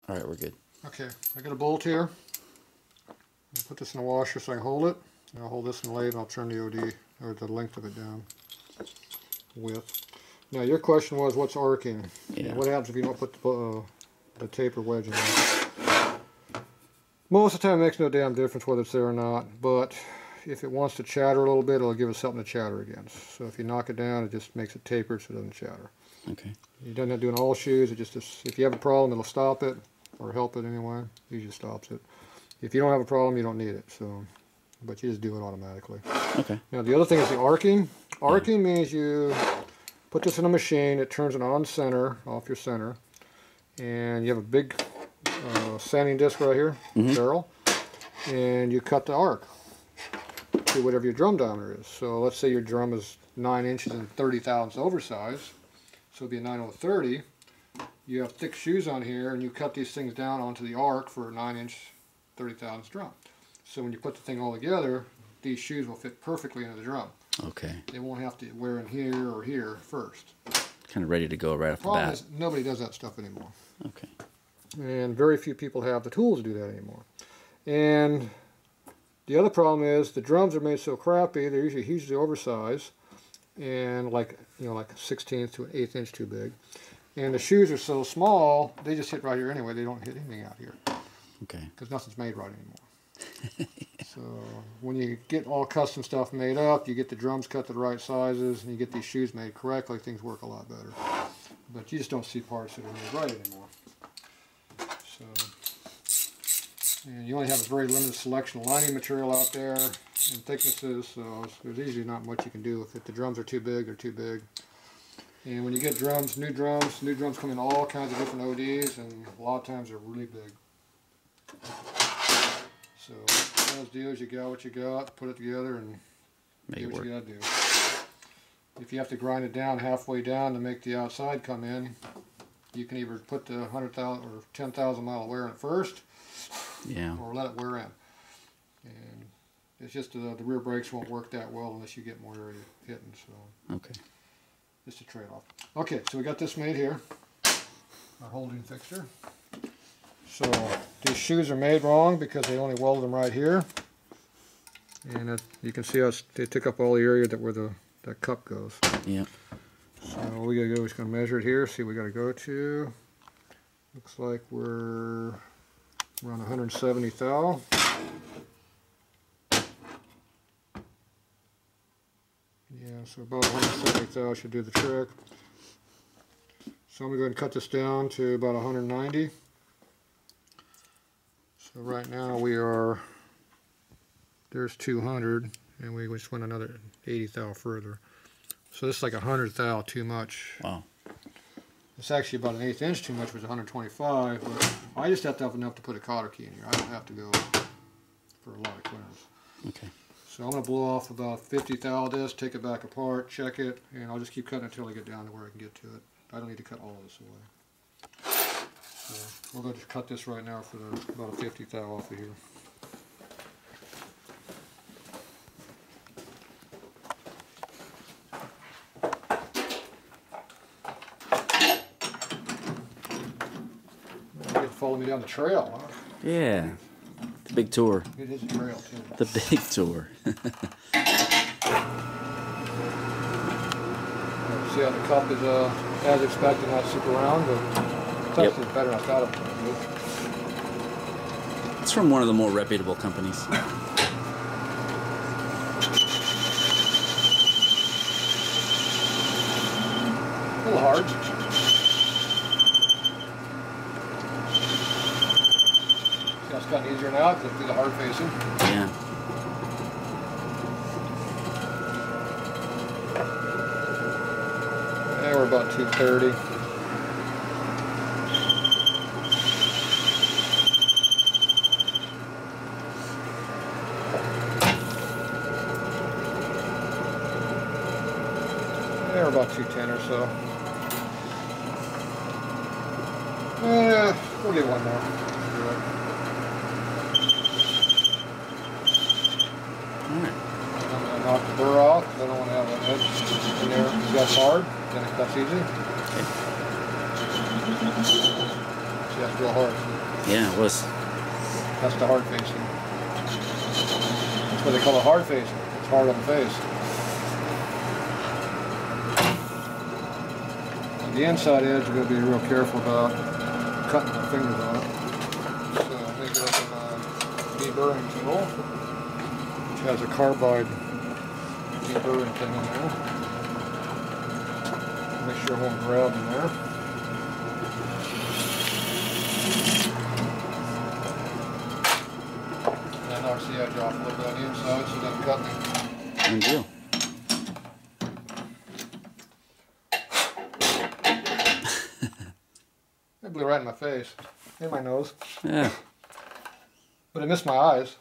All right, we're good. Okay, I got a bolt here. I'll put this in the washer so I can hold it. And I'll hold this in the lathe and I'll turn the OD, or the length of it down. Width. Now your question was, what's arcing? Yeah. What happens if you don't put the taper wedge in there? Most of the time it makes no damn difference whether it's there or not, but if it wants to chatter a little bit, it'll give us something to chatter against. So if you knock it down, it just makes it tapered so it doesn't chatter. Okay. You don't have to do it in all shoes. It just if you have a problem, it'll stop it or help it anyway. It usually stops it. If you don't have a problem, you don't need it. So, but you just do it automatically. Okay. Now the other thing is the arcing. Arcing means you put this in a machine. It turns it on center, off your center, and you have a big sanding disc right here, barrel, and you cut the arc to whatever your drum diameter is. So let's say your drum is 9 inches and 30 thousandths oversized, so it'd be a 9030. You have thick shoes on here, and you cut these things down onto the arc for a 9-inch, 30 thousandths drum. So when you put the thing all together, these shoes will fit perfectly into the drum. Okay. They won't have to wear in here or here first. Kind of ready to go right off the Problem bat. is, nobody does that stuff anymore. Okay. And very few people have the tools to do that anymore. And the other problem is the drums are made so crappy, they're usually hugely oversized, and like 1/16 to an 1/8 inch too big. And the shoes are so small, they just hit right here anyway. They don't hit anything out here. Okay. Because nothing's made right anymore. So when you get all custom stuff made up, you get the drums cut to the right sizes, and you get these shoes made correctly, things work a lot better. But you just don't see parts that are made right anymore. So, and you only have a very limited selection of lining material out there and thicknesses, so there's usually not much you can do. If the drums are too big, they're too big. And when you get drums come in all kinds of different ODs, and a lot of times they're really big. So those deals, you got what you got, put it together, and do what you gotta do. If you have to grind it down halfway down to make the outside come in, you can either put the 100,000 or 10,000 mile wear in first, or let it wear in. And it's just the rear brakes won't work that well unless you get more area hitting. So okay. Just a trade-off. Okay, so we got this made here, our holding fixture. So these shoes are made wrong because they only welded them right here, and you can see how they took up all the area where that cup goes. Yeah. So what we gotta go is gonna measure it here. See what we gotta go to. Looks like we're around 170 thou. Yeah, so about 170 thou should do the trick. So I'm gonna go ahead and cut this down to about 190. So right now there's 200, and we just went another 80 thou further. So this is like 100 thou too much. Wow. It's actually about an 1/8 inch too much, which is 125, but I just have to have enough to put a cotter key in here. I don't have to go for a lot of clearance. Okay. So I'm going to blow off about 50 thou of this, take it back apart, check it, and I'll just keep cutting until I get down to where I can get to it. I don't need to cut all of this away. So we'll go just cut this right now for about a 50 thou off of here. You get to follow me down the trail, huh? Yeah. The big tour. It is a trail, too. The big tour. See how the cup is, as expected, not super round, but it's actually better than I thought it would be. It's from one of the more reputable companies. A little hard. See how it's gotten easier now because it's the hard facing. Yeah. Yeah, we're about 230. Yeah, we're about 210 or so. We'll get one more. Alright. I'm going to knock the burr off because I don't want to have an edge in there. If that's hard, then it cuts easy. Okay. So See, that's real hard. Yeah, it was. That's the hard facing. That's what they call it, hard facing. It's hard on the face. The inside edge, you're going to be real careful about cutting my fingers on it. So I'm going to get up my deburring tool, which has a carbide deburring thing in there. Make sure it won't grab in there. And I knock the edge off a little bit on the inside so it doesn't cut me. Good deal. It blew right in my face, in my nose. Yeah. But it missed my eyes.